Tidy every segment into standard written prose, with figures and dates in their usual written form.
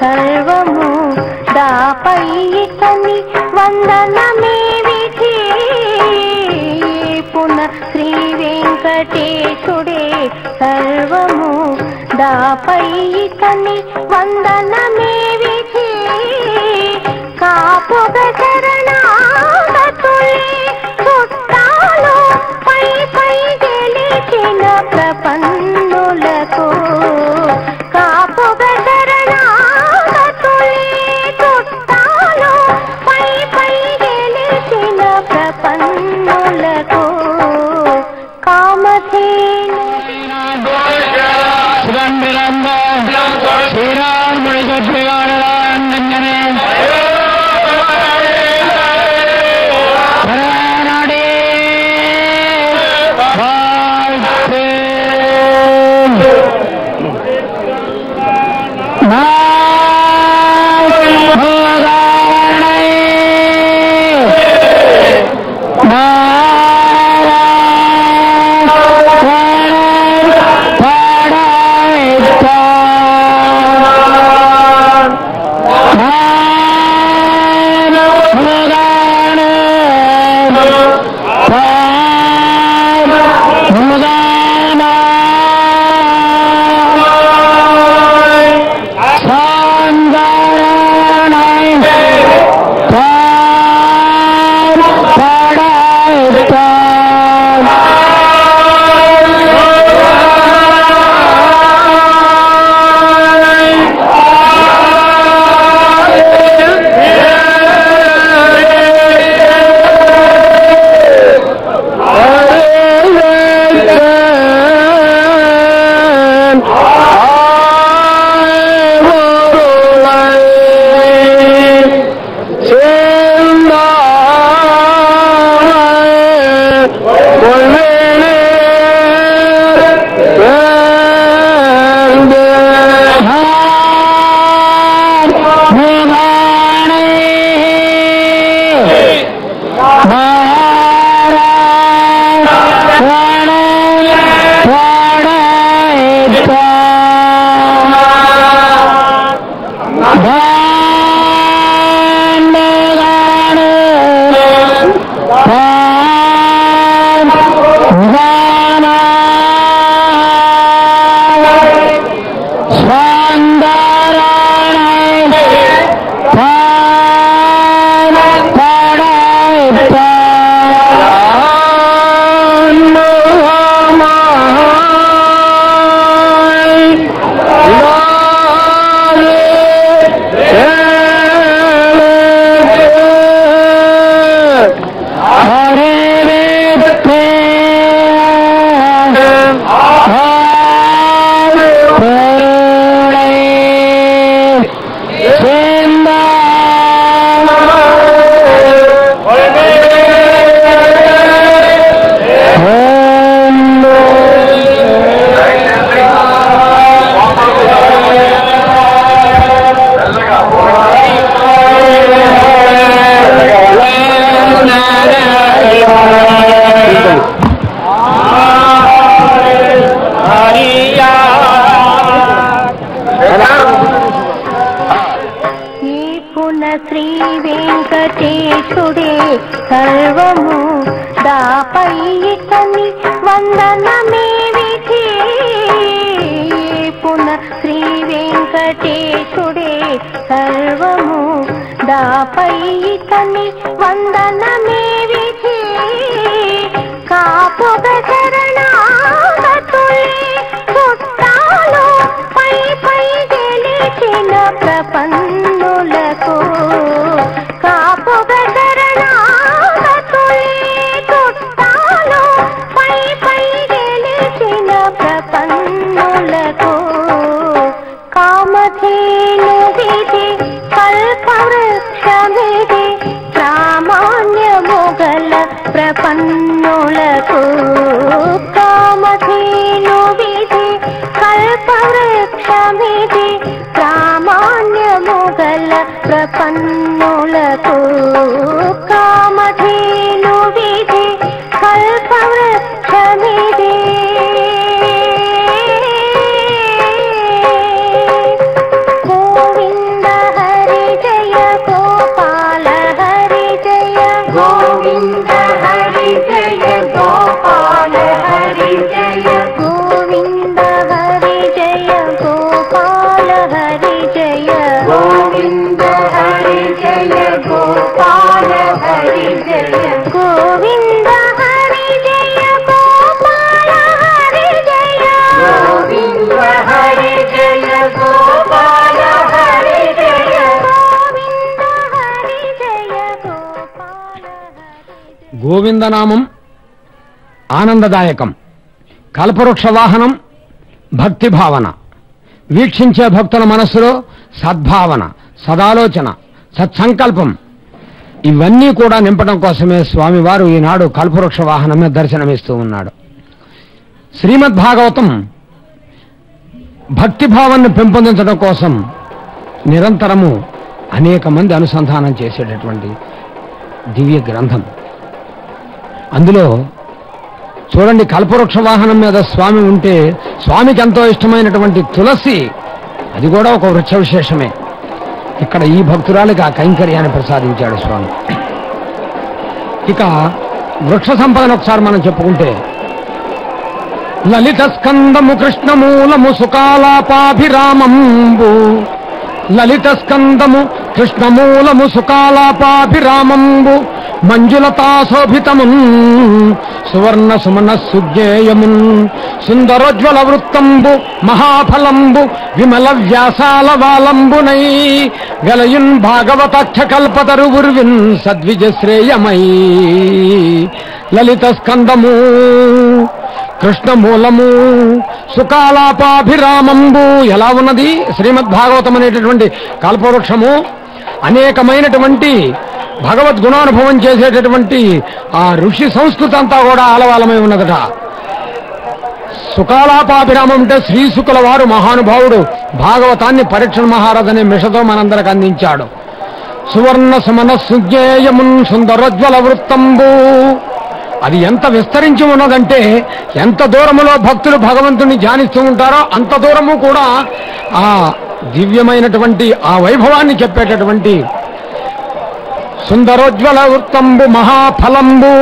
సర్వము దాపై కని వందనమే విధి పునః శ్రీ వెంకటేశుడే సర్వము దాపై కని వందనమే విధి కాపుగ శరణాగతులే చుట్టాలు పై పై గెలిచిన ప్రపన్నులకు కాపుగ శరణాగతులే చుట్టాలు పై పై గెలిచిన ప్రపన్నులకు కామధేను శ్రీరాముడి గట్టిగాడనే శ్రీ వెంకటేశుడే సర్వము దాపై కని వందనమే విధి పునః శ్రీ వెంకటేశుడే సర్వము దాపై కని వందనమే విధి కాపుగ శరణాగతులే చుట్టాలు పై పై గెలిచిన ప్రపన్నులకు కాపుగ శరణాగతులే చుట్టాలు పై పై గెలిచిన ప్రపన్నులకు కామధేను విధి కల్పవృక్షమిది ప్రామాణ్యముగల ప్రపన్నులకు కామధేను విధి కల్పవృక్షమిది ప్రామాణ్యముగల ప్రపన్నులకు కామధేను విధి కల్పవృక్షమిది గోవింద గోవిందనామం ఆనందదాయకం, కల్పవృక్ష వాహనం భక్తి భావన, వీక్షించే భక్తుల మనస్సులో సద్భావన, సదాలోచన, సత్సంకల్పం ఇవన్నీ కూడా నింపడం కోసమే స్వామివారు ఈనాడు కల్పవృక్ష వాహనమే దర్శనమిస్తూ ఉన్నాడు. శ్రీమద్భాగవతం భక్తి భావాన్ని పెంపొందించడం కోసం నిరంతరము అనేక మంది అనుసంధానం చేసేటటువంటి దివ్య గ్రంథం. అందులో చూడండి, కల్పవృక్ష వాహనం మీద స్వామి ఉంటే స్వామికి ఎంతో ఇష్టమైనటువంటి తులసి, అది కూడా ఒక వృక్ష విశేషమే. ఇక్కడ ఈ భక్తురాలికి ఆ కైంకర్యాన్ని ప్రసాదించాడు స్వామి. ఇక వృక్ష సంపదను ఒకసారి మనం చెప్పుకుంటే, లలిత స్కందము కృష్ణమూలము సుకాలాపాభిరామంబు, లలిత స్కందము కృష్ణమూలము సుకాలాపాభిరామంబు, మంజులతాశోభితమున్ సువర్ణ సుమన సుజ్ఞేయమున్, సుందరోజ్వల వృత్తంబు మహాఫలంబు విమల వ్యాసాల వాలంబునై, గలయున్ భాగవతాక్ష కల్పతరు ఉర్విన్ సద్విజశ్రేయమై. లలిత స్కందము కృష్ణమూలము సుకాలాపాభిరామంబు. ఎలా ఉన్నది శ్రీమద్భాగవతం అనేటటువంటి కల్పవృక్షము? అనేకమైనటువంటి భగవద్గుణానుభవం చేసేటటువంటి ఆ ఋషి సంస్కృతి అంతా కూడా ఆలవాలమై ఉన్నదట. సుకాలాపాభిరామం అంటే శ్రీశుకుల వారు మహానుభావుడు భాగవతాన్ని పరీక్షణ మహారాజ్ అనే మిషతో మనందరికి అందించాడు. సువర్ణ సుమన సుజ్ఞేయమున్ సుందరోజ్వల వృత్తంబు. అది ఎంత విస్తరించి ఉన్నదంటే, ఎంత దూరములో భక్తులు భగవంతుని ధ్యానిస్తూ ఉంటారో అంత దూరము కూడా ఆ దివ్యమైనటువంటి ఆ వైభవాన్ని చెప్పేటటువంటి సుందరోజ్వల వృత్తంబు మహాఫలంబు.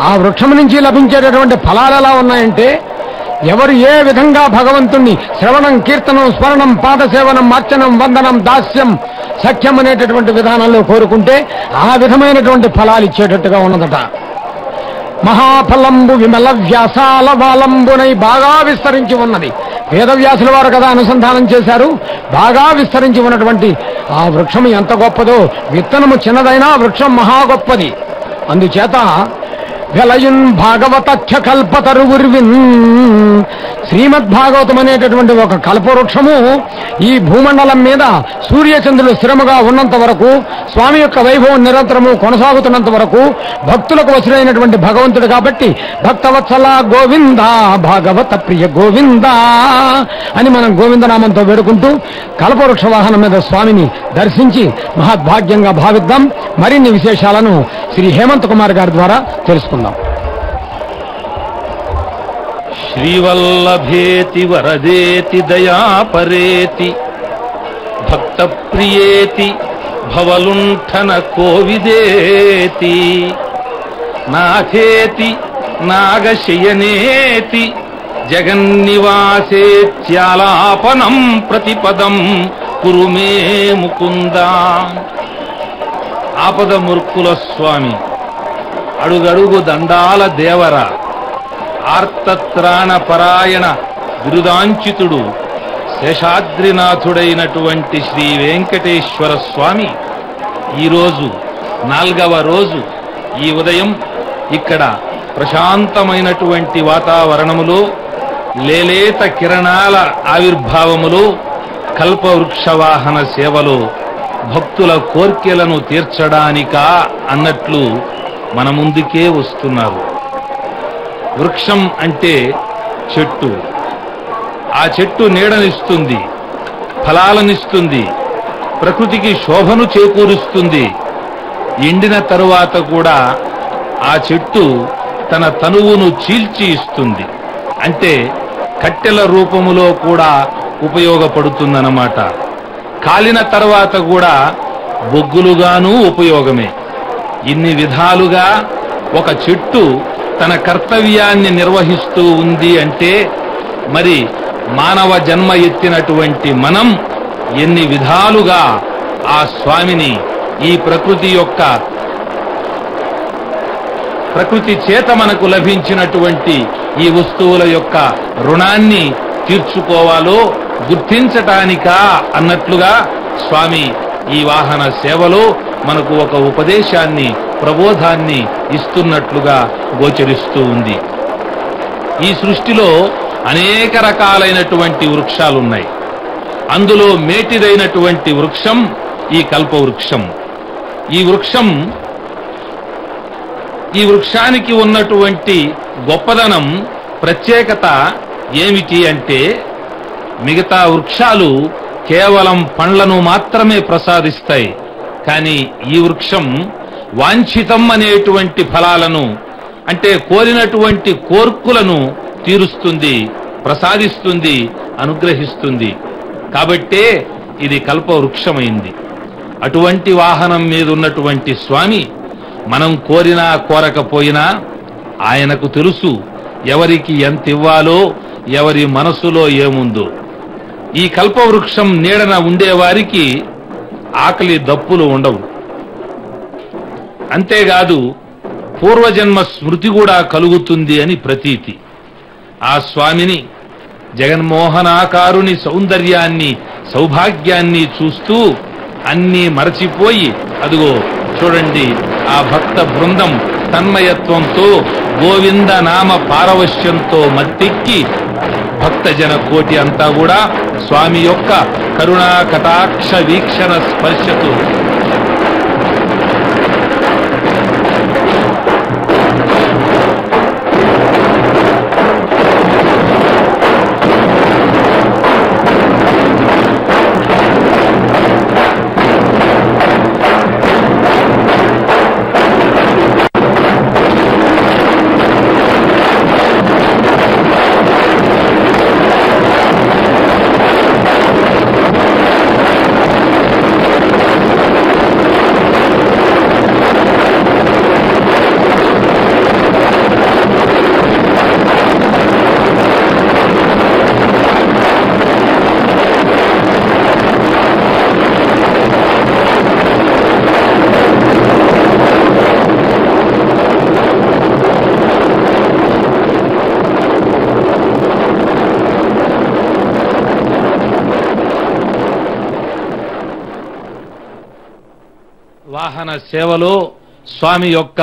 ఆ వృక్షం నుంచి లభించేటటువంటి ఫలాలు ఎలా ఉన్నాయంటే, ఎవరు ఏ విధంగా భగవంతుణ్ణి శ్రవణం, కీర్తనం, స్మరణం, పాదసేవనం, అర్చనం, వందనం, దాస్యం, సఖ్యం అనేటటువంటి విధానంలో కోరుకుంటే ఆ విధమైనటువంటి ఫలాలు ఇచ్చేటట్టుగా ఉన్నదట. మహాఫలంబు విమల వ్యాసాల వాలంబునై. బాగా విస్తరించి ఉన్నది. వేదవ్యాసుల వారు కదా అనుసంధానం చేశారు. బాగా విస్తరించి ఉన్నటువంటి ఆ వృక్షం ఎంత గొప్పదో. విత్తనము చిన్నదైనా వృక్షం మహా గొప్పది. అందుచేత గలయున్ భాగవతాక్ష కల్పతరు ఉర్విన్, శ్రీమద్భాగవతం అనేటటువంటి ఒక కల్పవృక్షము ఈ భూమండలం మీద సూర్యచంద్రులు స్థిరముగా ఉన్నంత వరకు, స్వామి యొక్క వైభవం నిరంతరము కొనసాగుతున్నంత వరకు భక్తులకు వసుడైనటువంటి భగవంతుడు కాబట్టి భక్తవత్సల గోవింద భాగవత ప్రియ గోవింద అని మనం గోవిందనామంతో వేడుకుంటూ కల్పవృక్ష వాహనం మీద స్వామిని దర్శించి మహద్భాగ్యంగా భావిద్దాం. మరిన్ని విశేషాలను శ్రీ హేమంత్ కుమార్ గారి ద్వారా తెలుసుకుందాం. శ్రీవల్లభేతి వరదేతి దయాపరేతి భక్త ప్రియేతి భవలుంఠన కోవిదేతి నాథేతి నాగశయనేతి జగన్నివాసేత్యాలాపనం ప్రతిపదం కురుమే ముకుందా. ఆపద మూర్ఖుల స్వామి, అడుగడుగు దండాల దేవర, ఆర్తత్రాణ పరాయణ బిరుదాంచితుడు శేషాద్రినాథుడైనటువంటి శ్రీ వెంకటేశ్వర స్వామి ఈరోజు 4వ రోజు ఈ ఉదయం ఇక్కడ ప్రశాంతమైనటువంటి వాతావరణములో, లేలేత కిరణాల ఆవిర్భావములో, కల్పవృక్ష వాహన సేవలో భక్తుల కోర్కెలను తీర్చడానికా అన్నట్లు మన ముందుకే వస్తున్నారు. వృక్షం అంటే చెట్టు. ఆ చెట్టు నీడనిస్తుంది, ఫలాలనిస్తుంది, ప్రకృతికి శోభను చేకూరుస్తుంది. ఎండిన తరువాత కూడా ఆ చెట్టు తన తనువును చీల్చి ఇస్తుంది. అంటే కట్టెల రూపములో కూడా ఉపయోగపడుతుందన్నమాట. కాలిన తర్వాత కూడా బొగ్గులుగానూ ఉపయోగమే. ఇన్ని విధాలుగా ఒక చెట్టు తన కర్తవ్యాన్ని నిర్వహిస్తూ ఉంది అంటే, మరి మానవ జన్మ ఎత్తినటువంటి మనం ఎన్ని విధాలుగా ఆ స్వామిని ఈ ప్రకృతి చేత మనకు లభించినటువంటి ఈ వస్తువుల యొక్క రుణాన్ని తీర్చుకోవాలో గుర్తించటానికా అన్నట్లుగా స్వామి ఈ వాహన సేవలో మనకు ఒక ఉపదేశాన్ని, ప్రబోధాన్ని ఇస్తున్నట్లుగా గోచరిస్తూ ఉంది. ఈ సృష్టిలో అనేక రకాలైనటువంటి వృక్షాలున్నాయి. అందులో మేటిదైనటువంటి వృక్షం ఈ కల్పవృక్షం. ఈ వృక్షానికి ఉన్నటువంటి గొప్పదనం, ప్రత్యేకత ఏమిటి అంటే, మిగతా వృక్షాలు కేవలం పండ్లను మాత్రమే ప్రసాదిస్తాయి. కానీ ఈ వృక్షం వాంఛితం అనేటువంటి ఫలాలను, అంటే కోరినటువంటి కోర్కులను తీరుస్తుంది, ప్రసాదిస్తుంది, అనుగ్రహిస్తుంది. కాబట్టే ఇది కల్పవృక్షమైంది. అటువంటి వాహనం మీద ఉన్నటువంటి స్వామి మనం కోరినా కోరకపోయినా ఆయనకు తెలుసు ఎవరికి ఎంత ఇవ్వాలో, ఎవరి మనసులో ఏముందో. ఈ కల్పవృక్షం నీడన ఉండేవారికి ఆకలి దప్పులు ఉండవు. అంతేకాదు పూర్వజన్మ స్మృతి కూడా కలుగుతుంది అని ప్రతీతి. ఆ స్వామిని, జగన్మోహనాకారుని సౌందర్యాన్ని, సౌభాగ్యాన్ని చూస్తూ అన్నీ మరచిపోయి, అదిగో చూడండి, ఆ భక్త బృందం తన్మయత్వంతో, గోవింద నామ పారవశ్యంతో మత్తెక్కి భక్తజన కోటి అంతా కూడా స్వామి యొక్క కరుణా కటాక్ష వీక్షణ స్పర్శతో వాహన సేవలో స్వామి యొక్క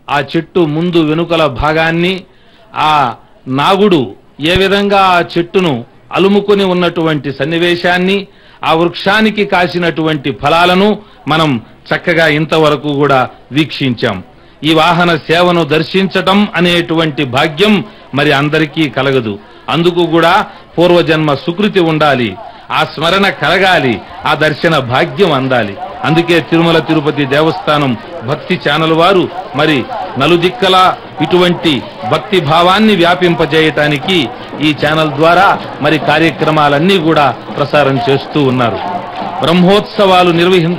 ఆ చెట్టు ముందు వెనుకల భాగాన్ని, ఆ నాగుడు ఏ విధంగా ఆ చెట్టును అలుముకొని ఉన్నటువంటి సన్నివేశాన్ని, ఆ వృక్షానికి కాసినటువంటి ఫలాలను మనం చక్కగా ఇంతవరకు కూడా వీక్షించాం. ఈ వాహన సేవను దర్శించటం అనేటువంటి భాగ్యం మరి అందరికీ కలగదు. అందుకు కూడా పూర్వజన్మ సుకృతి ఉండాలి, ఆ స్మరణ కలగాలి, ఆ దర్శన భాగ్యం అందాలి. అందుకే తిరుమల తిరుపతి దేవస్థానం భక్తి ఛానల్ వారు మరి నలుదిక్కలా ఇటువంటి భక్తి భావాన్ని వ్యాపింపజేయటానికి ఈ ఛానల్ ద్వారా మరి కార్యక్రమాలన్నీ కూడా ప్రసారం చేస్తూ ఉన్నారు. బ్రహ్మోత్సవాలు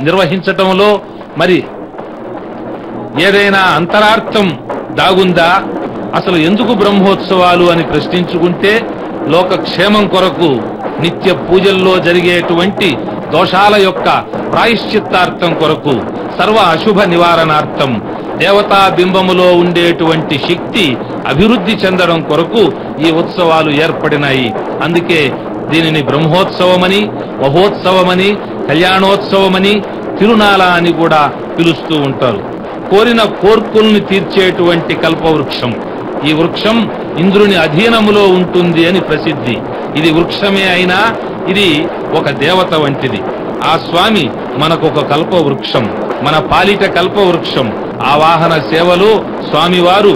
నిర్వహించటంలో మరి ఏదైనా అంతరార్థం దాగుందా? అసలు ఎందుకు బ్రహ్మోత్సవాలు అని ప్రశ్నించుకుంటే, లోక క్షేమం కొరకు నిత్య పూజల్లో జరిగేటువంటి దోషాల యొక్క ప్రాయశ్చిత్తార్థం కొరకు, సర్వ అశుభ నివారణార్థం, దేవతా బింబములో ఉండేటువంటి శక్తి అభివృద్ధి చెందడం కొరకు ఈ ఉత్సవాలు ఏర్పడినాయి. అందుకే దీనిని బ్రహ్మోత్సవమని, మహోత్సవమని, కళ్యాణోత్సవమని, తిరునాళ అని కూడా పిలుస్తూ ఉంటారు. కోరిన కోర్కుల్ని తీర్చేటువంటి కల్పవృక్షం. ఈ వృక్షం ఇంద్రుని అధీనములో ఉంటుంది అని ప్రసిద్ధి. ఇది వృక్షమే అయినా ఇది ఒక దేవత వంటిది. ఆ స్వామి మనకొక కల్పవృక్షం, మన పాలిట కల్పవృక్షం. ఆ వాహన సేవలో స్వామివారు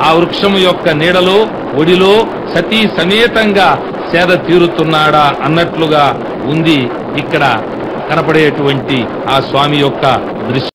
ఆ వృక్షము యొక్క నీడలో, ఒడిలో సతీ సమేతంగా సేద తీరుతున్నాడా అన్నట్లుగా ఉంది ఇక్కడ కనపడేటువంటి ఆ స్వామి యొక్క దృశ్యం.